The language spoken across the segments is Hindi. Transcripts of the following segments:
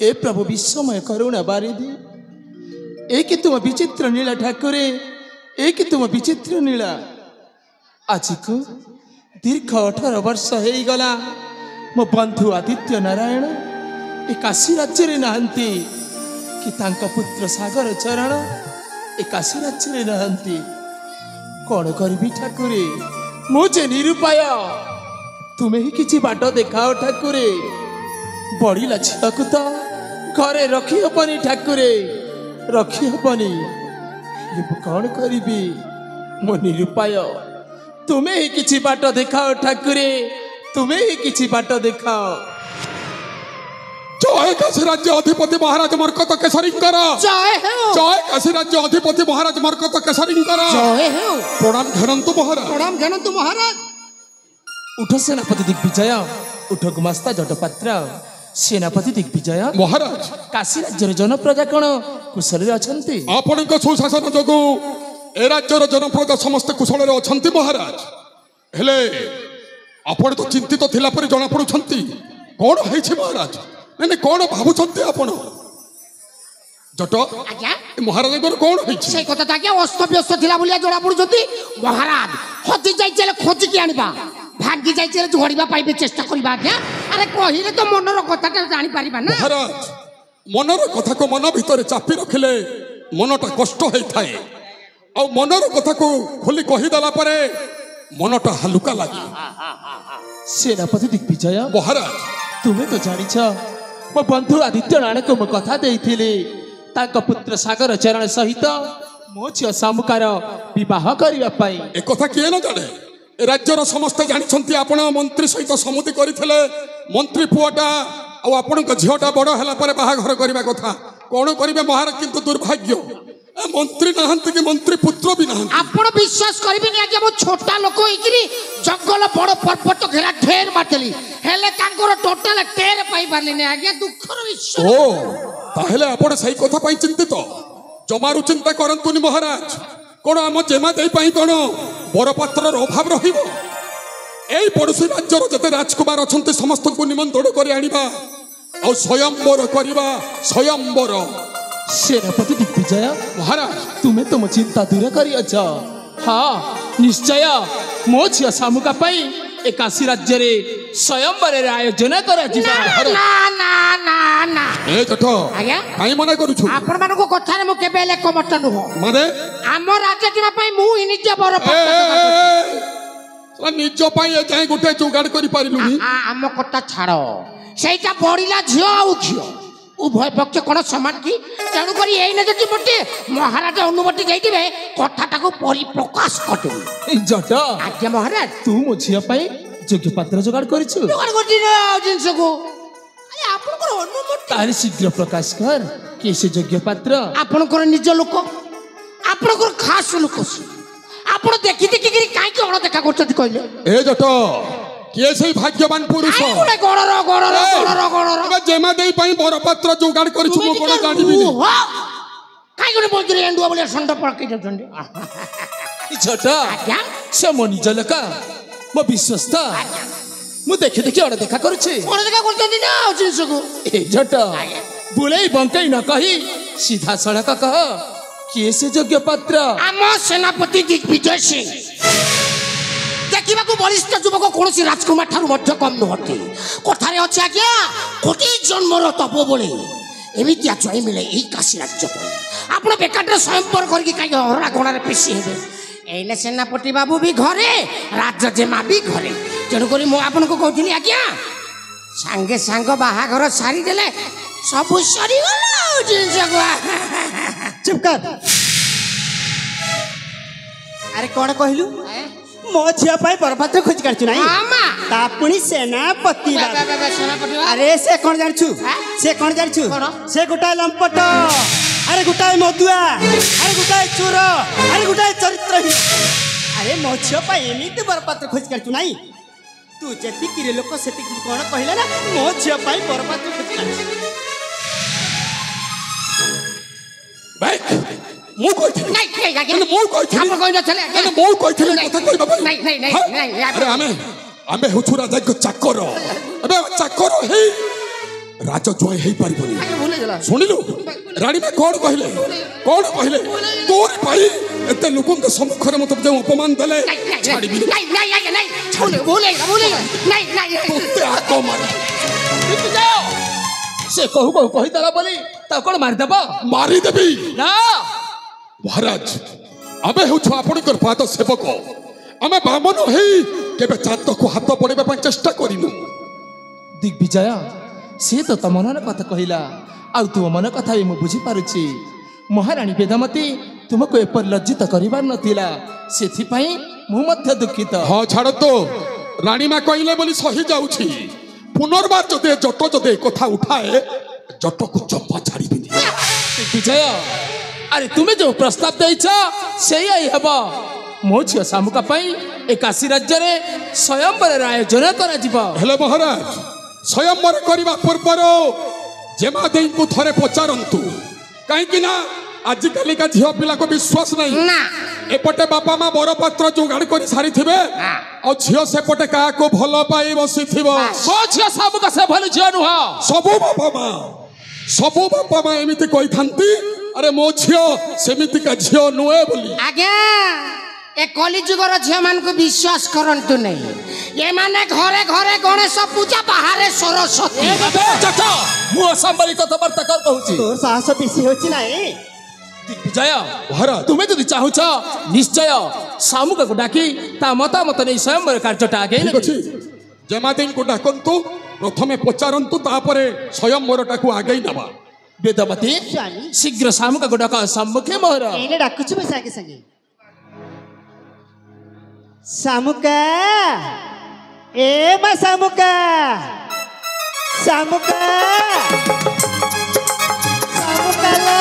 हे प्रभु विश्वमय करुणा बारिधि एक तुम विचित्र नीला ठाकुरे एक तुम विचित्र नीला आज को दीर्घ 18 वर्ष हो गला मो बंधु आदित्य नारायण ए काशी राज्य नहांती कि तांका पुत्र सागर चरण ए काशी राज्य नहांती कौन करी ठाकुरे मुझे निरुपाय तुम्हें ही किसी बाट देखाओ ठाकुरे बढ़ला झील को तो घरे रखी हबनी ठाकुरे रखी हबनी कौन करी मो निरुपाय तुम्हें ही किसी बाट देखाओ ठाकुरे तुम्हें ही किसी बाट देखाओ। जय काशी राज्य अधिपति महाराज मरकत केसरींकर जय हो जय काशी राज्य अधिपति महाराज मरकत केसरींकर जय हो प्रणाम घनंतु महाराज प्रणाम घनंतु महाराज। उठ सेनापति दिग्विजय उठ गुमास्ता जटपात्र सेनापति दिग्विजय महाराज काशी राज्यर जनप्रजा कौन कुशल अछंती आपण सुशासन जोगु ए राज्यर जनप्रजा समस्त कुशल अछंती महाराज हेले आपण तो चिंतित थिला परि जना पडुछंती कौन है महाराज नहीं कौन भावुछंती आपण जट आज्ञा महाराज कौन है से कथा तो आज्ञा अस्त व्यस्त थिला बोलिया जणा पडुछंती महाराज हजि जाई चले खोजी के आनिबा भागी जाई चले झड़ीबा पाइबे चेष्टा करबा आज्ञा अरे कहिले तो मनर कथाटा जानि पारिबा ना महाराज मनर कथा को मन भितर चापी रखिले मनटा कष्ट होई थाए आ मनर कथा को खोली कहि दला परे मनटा हलुका लागी। सेनापति दिग्विजय महाराज तुम्हें तो जानिछ मो बंधु आदित्य नारायण को मो कथा देइथिले तांका पुत्र सागर चरण सहित मो झियो सामुकार विवाह करिया पाई ए कथा किए न जाने ए राज्यर समस्त जानिछंती आपण मंत्री सहित समुदी करिथिले मंत्री पुआटा आ आपण को झियोटा बड़ हला परे बाहा घर करबा कथा कोन करिवे महाराज किंतु दुर्भाग्य मंत्री नहांती कि मंत्री पुत्र भी नहांती आपण विश्वास करबिनी आज्ञा मो छोटा लोक होइकरी जंगल बड़ पर्वत घेरा ढेर माटली हेले तांकर टोटल टेर पाई पारलिने आज्ञा दुखर विश्वास ओ ताहेले आपण सही कथा पाई चिंतित जमारु चिंता करंतुनी महाराज कोन हम जेमा देई पाई कोन बरपात्र अभाव रहिबो एई पड़ोसी राज्यर जते राजकुमार अछंती समस्त को निमंत्रण करि आनिबा आ स्वयंवर करिबा स्वयंवर। सेनापति दिग्विजय महाराज तुम्हें तो मो चिंता दूर करियछ हाँ निश्चय मो झियो सामुका पाई ए काशी राज्य रे स्वयंवर आयोजन करा जिबा ना ना ना ना ए जट आज्ञा काई मना करूछु आपण मानको कथा रे मो केबे ले कमट नुहो माने आम राज्य जिमा पाई मु निज बर निज पाई ए जाय गुटे जुगाड़ करि पारिलुनी आम कथा छाड़ सेटा बड़िला झियो आउ झियो उभय पक्ष कौन समान की तेणु करी एने जदि मोटे महाराज अनुमति देइथिबे कथाटा को परिप्रकाश करदेबी जट आज्ञा महाराज तू मो झियो पाई योग्य पात्र जोगाड़ करिछु जोगाड़ करछि ना जिंस को अरे आपनकर अनुमति तारे शीघ्र प्रकाश कर कि से योग्य पात्र आपनकर निज लोक आपनकर खास लोक आपण देखि देखि करी काई के अण देखा करछथि कहले ए जट किए से भाग्यवान पुरुष कोने गणर अब जेमा देई पाई बरपात्र जोगाड़ करिछु मो कोन जानिबी काई कोने बोलजरे एंडुआ बोले संड पळके जंडे झट आज्ञा से मो निज लका मो विश्वस्त मु देखि देखि अड़ देखा करूछि कोन देखा करछथि ना जिंस को ए झट बुलाई बंकई न कही सीधा सड़क कह किए से योग्य पात्र आम सेनापति दिग्विजय सिंह देखा वरिष्ठ युवक कौन राजकुमार ठार कम नुहति कथार अच्छे आज्ञा कोटि जन्मर तप बोले एमती जय मिले यही काशी राज्य आप बेकार स्वयंवर करके कहीं हरा घोड़ा पेशी हे एने सेनापति बाबू भी घरे राजजेमा भी घरे तेणुक मुझे कहती आज्ञा सांगे सांग बाहाघर सारी देले सब सरीगला चुप कर अरे कौन कहलु मो झिया पाई बरपात्र खोज करछु नाही तापुनी सेनापति सेनापति अरे से कौन जानछु से कौन जानछु से गोटाए लंपट अरे गोटाए मधुआ अरे गोटाए चोर अरे गोटाए चरित्रहीन अरे मो झिया पाई एमिति बरपात्र खोज करछु नाही तू जेति किरे लोक सेति कोन कहले ना मो झिया पाई बरपात्र खोज करछु भाई मो कहथि नहीं नहीं मो कहथि हम कोइ न चले अरे मो कहथि कथा कहबा भाई नहीं नहीं नहीं अरे आमे हुछु राजा को चाकर अबे चाकर हे ରାଜଜୟ ହେଇପାରିବନି। ଆଜ୍ଞା ଭୁଲ ହେଇଗଲା। ଶୁଣିଲୁ ରାଣୀ ମା କଣ କହିଲେ ତୋର ପାଇଁ ଏତେ ଲୋକଙ୍କ ସମ୍ମୁଖରେ ମତେ ଯେଉଁ ଅପମାନ ଦେଲେ ଛାଡ଼ିବିନି। ତୋତେ ଆଗ ସେ କହୁ କହୁ କହିଦେଲା ବୋଲି ତାକୁ କଣ ମାରିଦେବ? ମାରିଦେବି ନା ମହାରାଜ, ଆମେ ହେଉଛୁ ଆପଣଙ୍କର ପାଦ ସେବକ। ଆମେ ବାମନ ହେଇ କେବେ ଚାନ୍ଦକୁ ହାତ ପଡ଼ିବା ପାଇଁ ଚେଷ୍ଟା କରିନୁ। ଦିଗ୍ବିଜୟ, ସିଏ ତ ତମ ମନର କଥା କହିଲା, ଆଉ ତୁମ ମନ କଥା ବି ମୁଁ ବୁଝିପାରୁଛି। ମହାରାଣୀ ବେଦମତୀ ତୁମକୁ ଏପରି ଲଜ୍ଜିତ କରିବାର ନଥିଲା, ସେଥିପାଇଁ ମୁଁ ମଧ୍ୟ ଦୁଃଖିତ। ହଁ ଛାଡ଼ନ୍ତୁ, ରାଣୀମା କହିଲେ ବୋଲି ସହି ଯାଉଛି। ପୁନର୍ବାର ଯଦି ଜଟ ଯଦି କଥା ଉଠାଏ ଜଟକୁ ଚମ୍ପା ଛାଡ଼ିବିନି। ଦିଗ୍ବିଜୟ, ଆରେ ତୁମେ ଯେଉଁ ପ୍ରସ୍ତାବ ଦେଇଛ ସେଇଆ ହିଁ ହେବ। ମୋ ଝିଅ ଶାମୁକା ପାଇଁ ଏ କାଶୀ ରାଜ୍ୟରେ ସ୍ୱୟଂବରର ଆୟୋଜନ କରାଯିବ। ହେଲେ ମହାରାଜ, ସ୍ୱୟଂବର କରିବା ପୂର୍ବରୁ ଜେମାଦେଈଙ୍କୁ ଥରେ ପଚାରନ୍ତୁ, କାହିଁକି ନା ଆଜିକାଲିକା ଝିଅ ପିଲାକୁ ବିଶ୍ୱାସ ନାହିଁ। ଏପଟେ ବାପା ମା ବରପାତ୍ର ଯୋଗାଡ଼ କରି ସାରିଥିବେ, ଆଉ ଝିଅ ସେପଟେ କାହାକୁ ଭଲ ପାଇ ବସିଥିବ। ମୋ ଝିଅ ଶାମୁକା ସେ ଭଲ ଝିଅ ନୁହଁ। ସବୁ ବାପା ମା ଏମିତି କହିଥାନ୍ତି, ଆରେ ମୋ ଝିଅ ସେମିତିକା ଝିଅ ନୁହେଁ ବୋଲି। ଆଜ୍ଞା, ଏ କଲିଯୁଗର ଝିଅ ମାନଙ୍କୁ ବିଶ୍ୱାସ କରନ୍ତୁ ନାହିଁ। ଏମାନେ ଘରେ ଘରେ ଗଣେଶ ପୂଜା, ବାହାରେ ସରସ୍ୱତୀ। ମୁଁ ଅସମ୍ଭାଳି କଥାବାର୍ତ୍ତା କହୁଛି। ତୋର ସାହସ ବେଶୀ ହେଉଛି ନାହିଁ। ଦିଗ୍ବିଜୟ, ମହାରାଜ, ତୁମେ ଯଦି ଚାହୁଁଛ ନିଶ୍ଚୟ ଶାମୁକାକୁ ଡାକି ତା ମତାମତ ନେଇ ସ୍ୱୟଂବର କାର୍ଯ୍ୟଟା ଆଗେଇ ଠିକ ଅଛି। ଜେମାଦେଈଙ୍କୁ ଡାକନ୍ତୁ, ପ୍ରଥମେ ପଚାରନ୍ତୁ, ତାପରେ ସ୍ୱୟଂବରଟାକୁ ଆଗେଇ ନେବା। ବେଦମତୀ, ଶୀଘ୍ର ଶାମୁକାକୁ ଡାକ ସମ୍ମୁଖେ ମୋର। ଏଇନେ ଡାକୁଛୁ ମୁଁ ସାଙ୍ଗେ ସାଙ୍ଗେ। ଶାମୁକା, ଏ ମା ଶାମୁକା, ଶାମୁକା, ଶାମୁକା ଲୋ।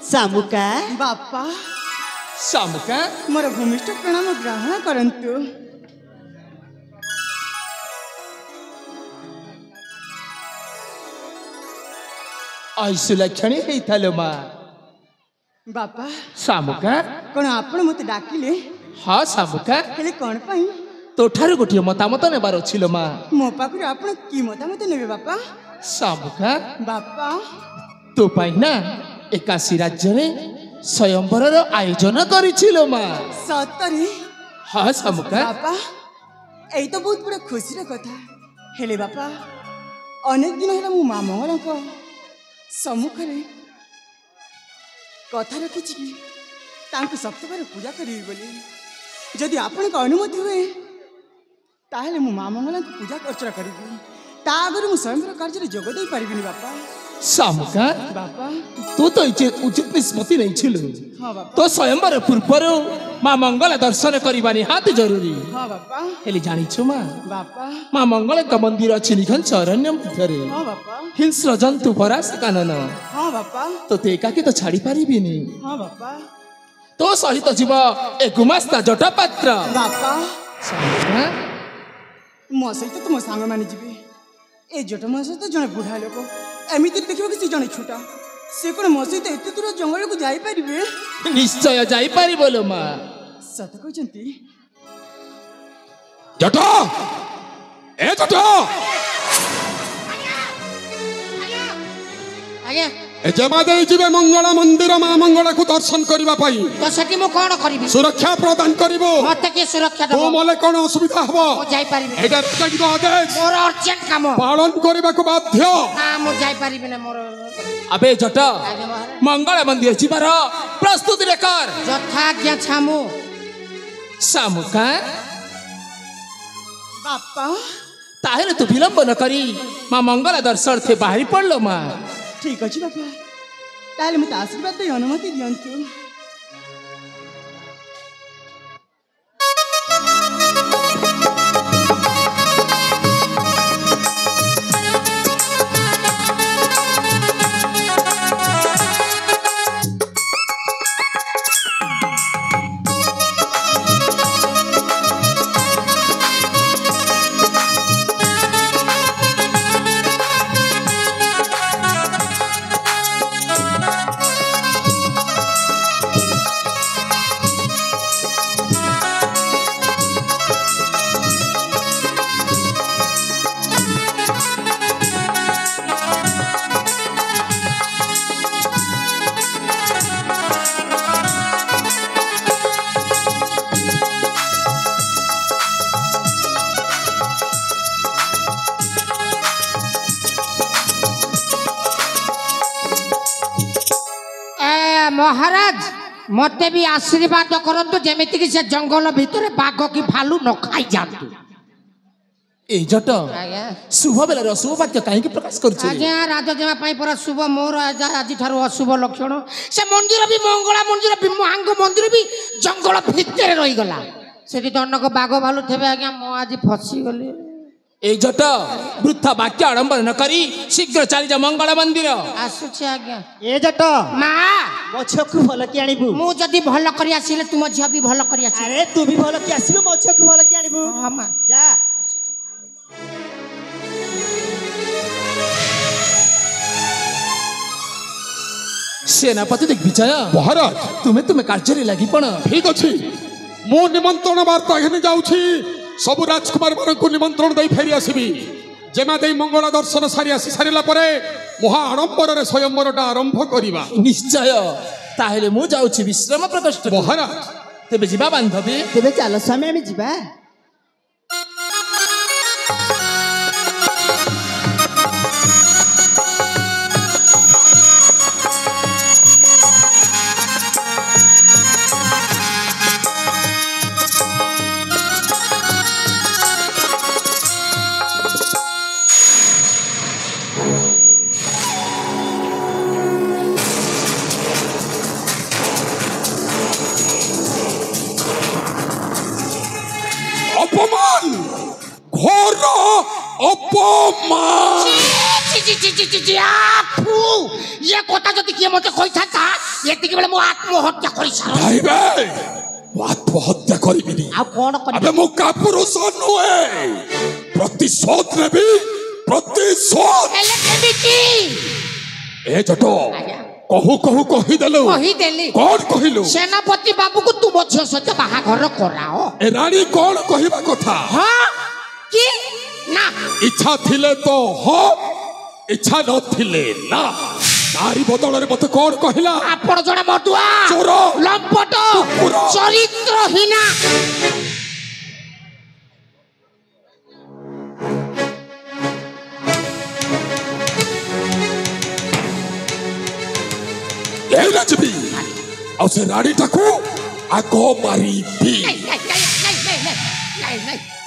ଶାମୁକା, ବାପା, ଶାମୁକା, ମୋର ଭୂମିଷ୍ଠ ପ୍ରଣାମ ଗ୍ରହଣ କରନ୍ତୁ। ଆଇସୁଲକ୍ଷଣୀ ହେଇଥାଲୋ ମା। ବାପା, ଶାମୁକା, କଣ ଆପଣ ମତେ ଡାକିଲେ? ହଁ ଶାମୁକା, ହେଲେ କଣ ପାଇଁ? ତୋଠାରୁ ଗୋଟିଏ ମତାମତ ନେବାର ଅଛି ଲୋ ମା। ମୋ ପାଖରୁ ଆପଣ କି ମତାମତ ନେବେ ବାପା? ଶାମୁକା, ବାପା, ତୋ ପାଇଁ ନା ଏ କାଶୀ ରାଜ୍ୟରେ ସ୍ୱୟଂବରର ଆୟୋଜନ କରିଛି ଲୋ ମା। ସତରେ? ହଁ ଶାମୁକା। ବାପା, ଏଇ ତ ବହୁତ ବଡ଼ ଖୁସିର କଥା। ହେଲେ ବାପା, ଅନେକ ଦିନ ହେଲା ମୁଁ ମା ମଙ୍ଗଳାଙ୍କ ସମ୍ମୁଖରେ କଥା ରଖିଛି କି ତାଙ୍କୁ ସପ୍ତବାର ପୂଜା କରିବି ବୋଲି। ଯଦି ଆପଣଙ୍କ ଅନୁମତି ହୁଏ ତାହେଲେ ମୁଁ ମା ମଙ୍ଗଳାଙ୍କୁ ପୂଜା ଅର୍ଚ୍ଚନା କରିବି। ତା ଆଗରୁ ମୁଁ ସ୍ୱୟଂବର କାର୍ଯ୍ୟରେ ଯୋଗ ଦେଇପାରିବିନି ବାପା। ଶାମୁକା, ବାପା, ତୁ ତ ଉଚିତ ନିଷ୍ପତ୍ତି ନେଇଥିଲୁ। ହଁ ବାପା, ତୋ ସ୍ୱୟଂବର ପୂର୍ବରୁ ମା ମଙ୍ଗଳା ଦର୍ଶନ କରିବା ନିହାତି ଜରୁରୀ। ହଁ ବାପା, ହେଲେ ଜାଣିଛୁ ମା, ବାପା, ମା ମଙ୍ଗଳାଙ୍କ ମନ୍ଦିର ଅଛି ନିଘଞ୍ଚ ଅରଣ୍ୟ ମଧ୍ୟରେ। ହଁ ବାପା, ହିଂସ୍ର ଜନ୍ତୁ ପରାସ କାନନ। ହଁ ବାପା, ତୋତେ ଏକାକି ତ ଛାଡ଼ି ପାରିବିନି। ହଁ ବାପା, ତୋ ସହିତ ଯିବ ଏ ଗୁମାସ୍ତା ଜଟପାତ୍ର। ବାପା, ଶାମୁକା, ମୋ ସହିତ ତ ମୋ ସାଙ୍ଗମାନେ ଯିବେ। ଏ ଜଟମା ସହିତ ଜଣେ ବୁଢ଼ା ଲୋକ, ଏମିତିରେ ଦେଖିବାକୁ ସେ ଜଣେ ଛୋଟା। ସେ କ'ଣ ମୋ ସହିତ ଏତେ ଦୂର ଜଙ୍ଗଲକୁ ଯାଇପାରିବେ? ନିଶ୍ଚୟ ଯାଇପାରିବ ଲୋ ମା। ସତ କହିଛନ୍ତି? ଜଟ, ଏ ଜଟ, ଆଜ୍ଞା, ଏ ଜେମାଦେଈ ଯିବେ ମଙ୍ଗଳା ମନ୍ଦିର ମା ମଙ୍ଗଳାକୁ ଦର୍ଶନ କରିବା ପାଇଁ। ତ ସେଠି ମୁଁ କଣ କରିବି? ସୁରକ୍ଷା ପ୍ରଦାନ କରିବୁ। ମତେ କିଏ ସୁରକ୍ଷା ତୁ ଦେବ? ମଲେ କଣ ଅସୁବିଧା ହବ? ମୁଁ ଯାଇପାରିବି ନା। ଏଇଟା ରାଜାଙ୍କ ଆଦେଶ, ମୋର ଅର୍ଜେଣ୍ଟ କାମ। ପାଳନ କରିବାକୁ ବାଧ୍ୟ। ନା, ମୁଁ ଯାଇପାରିବି ନା। ମୋର ଆବେ ଜଟ, ଆଜ୍ଞା ମହାରାଜ। ମଙ୍ଗଳା ମନ୍ଦିର ଯିବାର ପ୍ରସ୍ତୁତିରେ କର। ଯଥା ଆଜ୍ଞା ଛାମୁ। शामुका ବାପା ତାହେଲେ ତୁ ବିଳମ୍ବ ନ କରି ମା ମଙ୍ଗଳା ଦର୍ଶନାର୍ଥେ ବାହାରି ପଡ଼ିଲ ମା। ଠିକ ଅଛି ବାପା, ତାହେଲେ ମୋତେ ଆଶୀର୍ବାଦ ଦେଇ ଅନୁମତି ଦିଅନ୍ତୁ। महाराज मते भी आशीर्वाद करंतु जेमिति कि से जंगल भितरे बाघ की भालू न खाई जातु। ए जट आज्ञा शुभ बेलार अशुभ वाक्य काहींकि प्रकाश करुଛୁ? आज्ञा राजजेमा पाई पर शुभ मोर आज ठारू अशुभ लक्षण। से मंदिर भी मंगला मंदिर भी महांग मंदिर भी जंगल भितरे रही गला। सेठी दंडक बाघ भालू थेबे आज्ञा मो आज फसी गली। ए जट वृथा वाक्य आडंबर न करी शीघ्र चली जा मंगल मंदिर। आसुछि आज्ञा। ए जट मा मो छकु भल कि आनिबु। मु जदी भल करी आसीले तुम झिया भी भल करी आसी। अरे तू भी भल कि आसीबु, मो छकु भल कि आनिबु। हां मा जा। सेनापति दिग्विजय महाराज तुम्हें कार्य लगी पण ठीक अच्छी मु निमंत्रण वार्ता घेने जाऊँगी सब राजकुमार मान को निमंत्रण दे फेरी आसबि जेमा दे मंगला दर्शन सारी आसी सारिला परे महा आडंबर स्वयंवरटा आरंभ करिबा। निश्चय ताहेले मु जाउछि विश्राम प्रकोष्ठ। महाराज तेबे जिबा बांधबी। ତେବେ ଚାଲ ସ୍ୱାମୀ ଆମେ ଯିବା। अपमान घोर अपमान ये कथा जदि किए मते कहि थाता एतिके बेले मो आत्महत्या करि सारो। भाईबे आत्महत्या करिबिनी। आ कोन करि अबे मु कापुरुष नुहे प्रतिशोध नेबी प्रतिशोध। एले केमिति ए जटो कहू कहू कहि देलु कहि देली कौन कहिलु? सेनापति बाबू को तू मझियो सहित बाहा घर कराओ। ए रानी कौन कहिबा कथा? हां कि ना इच्छा थिले तो हो इच्छा न थिले ना। तारी बदल रे मते कौन कहिला? आपण जणा मटुआ चोर लंपट कुकुर चरित्रहीना। एला जबी और से रानी टाको आगो मारी भी नहीं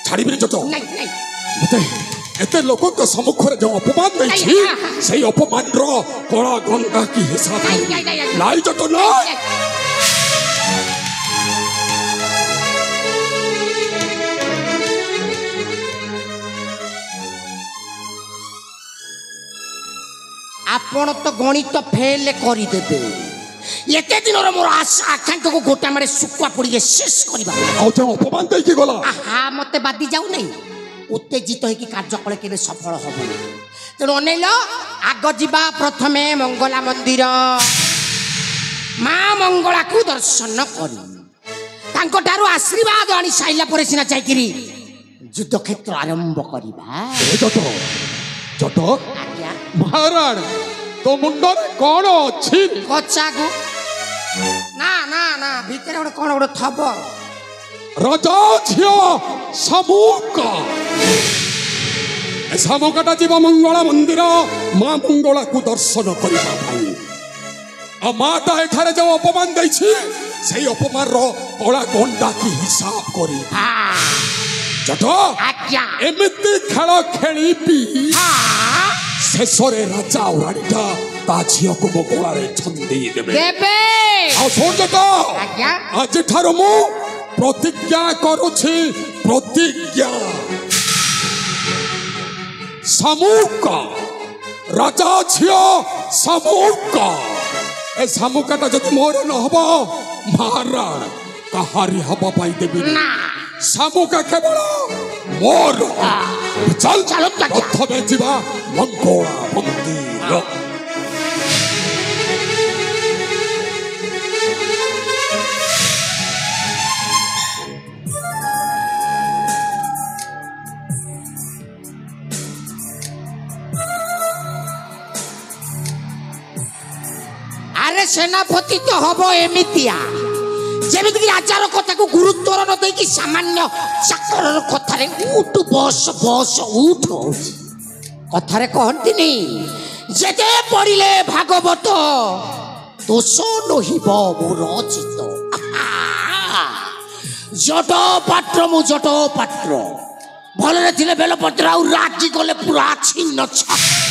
छाड़ी भी जतो नहीं मते एते लोक के सम्मुख रे जो अपमान दै छी सेही अपमान रो कोळा गंगा की हिसाब लाई जतो ना। आपण तो गणित फेल करी देबे। एते दिन मोर आशा आकांक्षा को गोटा मारे सुकुआ पड़ी शेष करबा। और जो अपमान दै की गला आहा मते बादी जाऊ नहीं उत्तेजित होई कि कार्यकले केबे सफल होबो। तेणु अनेल आग जीवा प्रथमे मंगला मंदिर माँ मंगला को दर्शन करी तांको ठारू आशीर्वाद आनी साइला परे सिना जाइकिरी युद्ध क्षेत्र आरंभ करबा। ए जतो जतो आज्ञा महाराज तो मुंडर कौन अछि? कच्चा को ना ना ना भीतर गोटे कौन गोटे थब राजा झियो सामुका सामुकाटा जीव मंगला मंदिर माँ मंगला को दर्शन करबा भाई। आ माता एठारे जो अपमान दैछि সেই অপমানর কলা গন্ডা কি হিসাব করি জট আজ্ঞা এমিতি খেল খেলিবি শেষরে রাজা ওরাড়িটা তা ঝিଅକୁ ମୋ ଗଳାରେ ଛନ୍ଦେଇ ଦେବେ ଦେବେ ଆଉ ଶୁଣ ଜଟ ଆଜ୍ଞା ଆଜିଠାରୁ ମୁଁ ପ୍ରତିଜ୍ଞା କରୁଛି ପ୍ରତିଜ୍ଞା ଶାମୁକ ରାଜା ଝିଅ ଶାମୁକ ଏ ଶାମୁକାଟା ଯଦି ମୋର ନ ହବ ମହାରାଣ କାହାରି ହବା ପାଇଁ ଦେବିନି ନା ଶାମୁକା କେବଳ ମୋର ଚାଲ ଚାଲ ପ୍ରଥମେ ଯିବା ମଙ୍ଗଳା ମନ୍ଦିର আরে সেনাপতি তো হব এমিতিয়া যেমিতি রাজার কথাকে গুরুত্ব ন দেইকি সামান্য চাকরর কথারে উঠ বস বস উঠ কথারে কহন্তিনি যেতে পড়িলে ভাগবত দোষ নহিব মোর চিত জট পাত্র মু জট পাত্র ভলরে থিলে বেলপত্র আউ রাগি গলে পুরা ছিন্ন ছক